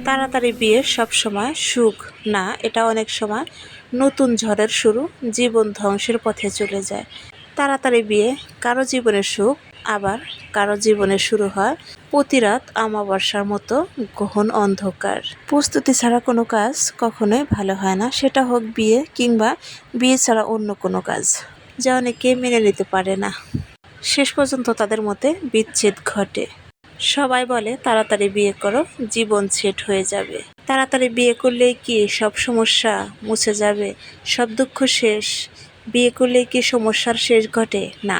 তাড়াতাড়ি বিয়ে সবসময় সুখ না, এটা অনেক সময় নতুন ঝড়ের শুরু, জীবন ধ্বংসের পথে চলে যায়। তাড়াতাড়ি বিয়ে কারো জীবনের সুখ, আবার কারো জীবনে শুরু হয় প্রতি রাত অমাবস্যার মতো গহন অন্ধকার। প্রস্তুতি ছাড়া কোনো কাজ কখনোই ভালো হয় না, সেটা হোক বিয়ে কিংবা বিয়ে ছাড়া অন্য কোনো কাজ, যা অনেকে মেনে নিতে পারে না। শেষ পর্যন্ত তাদের মধ্যে বিচ্ছেদ ঘটে। সবাই বলে তাড়াতাড়ি বিয়ে করো, জীবন সেট হয়ে যাবে। তাড়াতাড়ি বিয়ে করলেই কি সব সমস্যা মুছে যাবে, সব দুঃখ শেষ? বিয়ে করলেই কি সমস্যার শেষ ঘটে? না,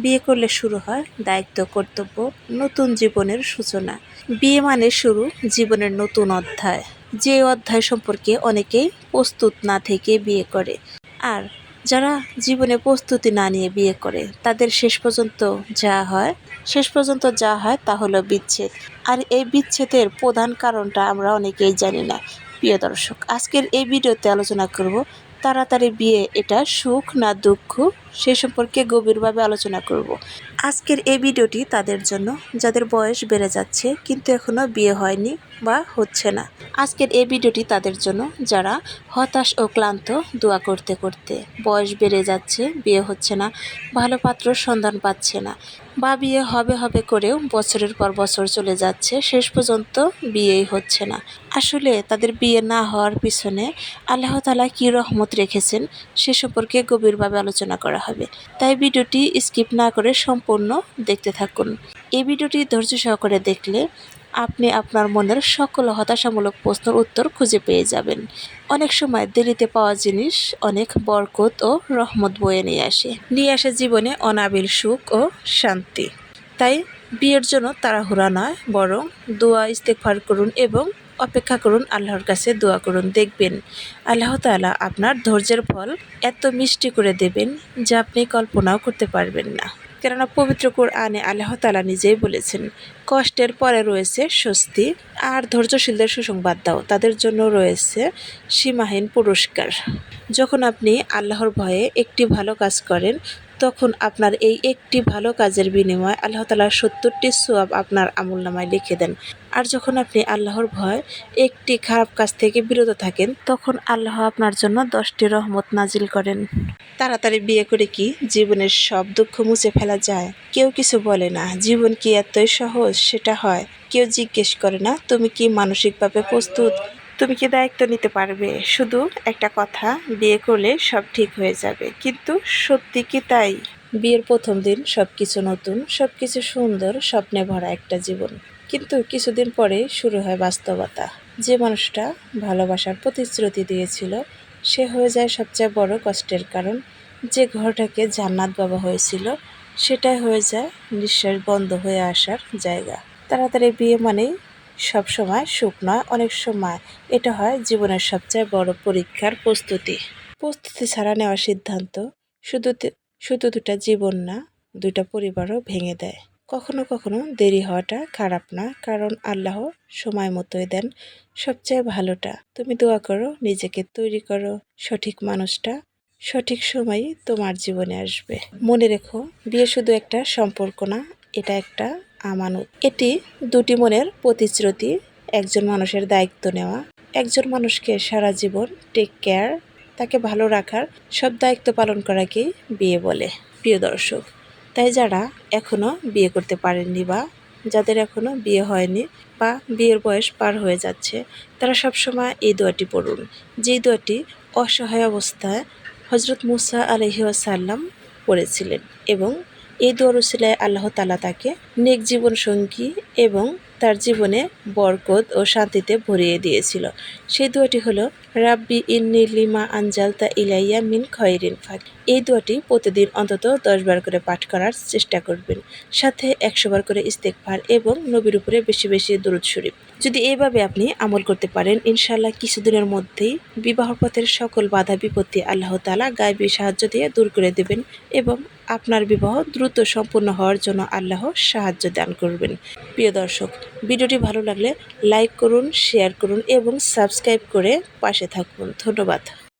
বিয়ে করলে শুরু হয় দায়িত্ব, কর্তব্য, নতুন জীবনের সূচনা। বিয়ে মানে শুরু জীবনের নতুন অধ্যায়, যে অধ্যায় সম্পর্কে অনেকেই প্রস্তুত না থেকে বিয়ে করে। আর যারা জীবনে প্রস্তুতি না নিয়ে বিয়ে করে তাদের শেষ পর্যন্ত যা হয় তা হলো বিচ্ছেদ। আর এই বিচ্ছেদের প্রধান কারণটা আমরা অনেকেই জানি না। প্রিয় দর্শক, আজকের এই ভিডিওতে আলোচনা করব তাড়াতাড়ি বিয়ে এটা সুখ না দুঃখ, সে সম্পর্কে গভীরভাবে আলোচনা করব। আজকের এই ভিডিওটি তাদের জন্য যাদের বয়স বেড়ে যাচ্ছে কিন্তু এখনও বিয়ে হয়নি বা হচ্ছে না। আজকের এই ভিডিওটি তাদের জন্য যারা হতাশ ও ক্লান্ত, দোয়া করতে করতে বয়স বেড়ে যাচ্ছে, বিয়ে হচ্ছে না, ভালো পাত্র সন্ধান পাচ্ছে না, বা বিয়ে হবে হবে করেও বছরের পর বছর চলে যাচ্ছে, শেষ পর্যন্ত বিয়েই হচ্ছে না। আসলে তাদের বিয়ে না হওয়ার পিছনে আল্লাহ তাআলা কী রহমত রেখেছেন সে সম্পর্কে গভীরভাবে আলোচনা করা হবে। তাই ভিডিওটি স্কিপ না করে সম্পূর্ণ দেখতে থাকুন। এই ভিডিওটি ধৈর্য সহকারে দেখলে আপনি আপনার মনের সকল হতাশামূলক প্রশ্নের উত্তর খুঁজে পেয়ে যাবেন। অনেক সময় দেরিতে পাওয়া জিনিস অনেক বরকত ও রহমত বয়ে নিয়ে আসে জীবনে অনাবিল সুখ ও শান্তি। তাই বিয়ের জন্য তাড়াহুড়া নয়, বরং দোয়া ইস্তেগফার করুন এবং অপেক্ষা করুন, আল্লাহর কাছে দোয়া করুন। দেখবেন আল্লাহ তাআলা আপনার ধৈর্যের ফল এত মিষ্টি করে দেবেন যা আপনি কল্পনাও করতে পারবেন না। কেননা পবিত্র কুরআনে আল্লাহ তাআলা নিজেই বলেছেন, কষ্টের পরে রয়েছে স্বস্তি, আর ধৈর্যশীলদের সুসংবাদ দাও, তাদের জন্য রয়েছে সীমাহীন পুরস্কার। যখন আপনি আল্লাহর ভয়ে একটি ভালো কাজ করেন তখন আপনার এই একটি ভালো কাজের বিনিময়ে আল্লাহ তাআলা ৭০টি সওয়াব আপনার আমলনামায় লিখে দেন। আর যখন আপনি আল্লাহর ভয় একটি খারাপ কাজ থেকে বিরত থাকেন তখন আল্লাহ আপনার জন্য 10টি রহমত নাজিল করেন। তাড়াতাড়ি বিয়ে করে কি জীবনের সব দুঃখ মুছে ফেলা যায়? কেউ কিছু বলে না। জীবন কি এতই সহজ? সেটা হয়। কেউ জিজ্ঞেস করে না তুমি কি মানসিকভাবে প্রস্তুত, তুমি কি দায়িত্ব নিতে পারবে? শুধু একটা কথা, বিয়ে করলে সব ঠিক হয়ে যাবে। কিন্তু সত্যি কি তাই? বিয়ের প্রথম দিন সবকিছু নতুন, সবকিছু সুন্দর, স্বপ্নে ভরা একটা জীবন। কিন্তু কিছুদিন পরে শুরু হয় বাস্তবতা। যে মানুষটা ভালোবাসার প্রতিশ্রুতি দিয়েছিল সে হয়ে যায় সবচেয়ে বড় কষ্টের কারণ। যে ঘরটাকে জান্নাত ভাবা হয়েছিল সেটাই হয়ে যায় নিঃশ্বাস বন্ধ হয়ে আসার জায়গা। তাড়াতাড়ি বিয়ে মানেই সবসময় সুখ নয়, অনেক সময় এটা হয় জীবনের সবচেয়ে বড় পরীক্ষার প্রস্তুতি ছাড়া নেওয়া সিদ্ধান্ত শুধু দুটা জীবন না, দুইটা পরিবারও ভেঙে দেয়। কখনো কখনো দেরি হওয়াটা খারাপ না, কারণ আল্লাহ সময় মতোই দেন সবচেয়ে ভালোটা। তুমি দোয়া করো, নিজেকে তৈরি করো, সঠিক মানুষটা সঠিক সময়ই তোমার জীবনে আসবে। মনে রেখো, বিয়ে শুধু একটা সম্পর্ক না, এটা একটা আমানত। এটি দুটি মনের প্রতিশ্রুতি, একজন মানুষের দায়িত্ব নেওয়া, একজন মানুষকে সারা জীবন টেক কেয়ার, তাকে ভালো রাখার সব দায়িত্ব পালন করাকেই বিয়ে বলে। প্রিয় দর্শক, তাই যারা এখনও বিয়ে করতে পারেননি বা যাদের এখনও বিয়ে হয়নি বা বিয়ের বয়স পার হয়ে যাচ্ছে, তারা সবসময় এই দোয়াটি পড়ুন, যেই দোয়াটি অসহায় অবস্থায় হজরত মুসা আলাইহিস সালাম পড়েছিলেন, এবং এই দোয়ার উসিলায় আল্লাহ তাআলা তাকে নেক জীবন সঙ্গী এবং তার জীবনে বরকত ও শান্তিতে ভরিয়ে দিয়েছিল। সেই দোয়াটি হলো, রাব্বি ইন্নী লিমা আনজালতা ইলাইয়া মিন খয়রিন ফাক। এই দোয়াটি প্রতিদিন অন্তত 10 বার করে পাঠ করার চেষ্টা করবেন, সাথে 100 বার করে ইস্তেগফার এবং নবীর উপরে বেশি বেশি দরুদ শরীফ। যদি এইভাবে আপনি আমল করতে পারেন, ইনশাআল্লাহ কিছুদিনের মধ্যেই বিবাহ পথের সকল বাধা বিপত্তি আল্লাহ তাআলা গায়বী সাহায্য দিয়ে দূর করে দেবেন এবং আপনার বিবাহ দ্রুত সম্পূর্ণ হওয়ার জন্য আল্লাহ সাহায্য দান করবেন। প্রিয় দর্শক, ভিডিওটি ভালো লাগলে লাইক করুন, শেয়ার করুন এবং সাবস্ক্রাইব করে পাশে থাকুন। ধন্যবাদ।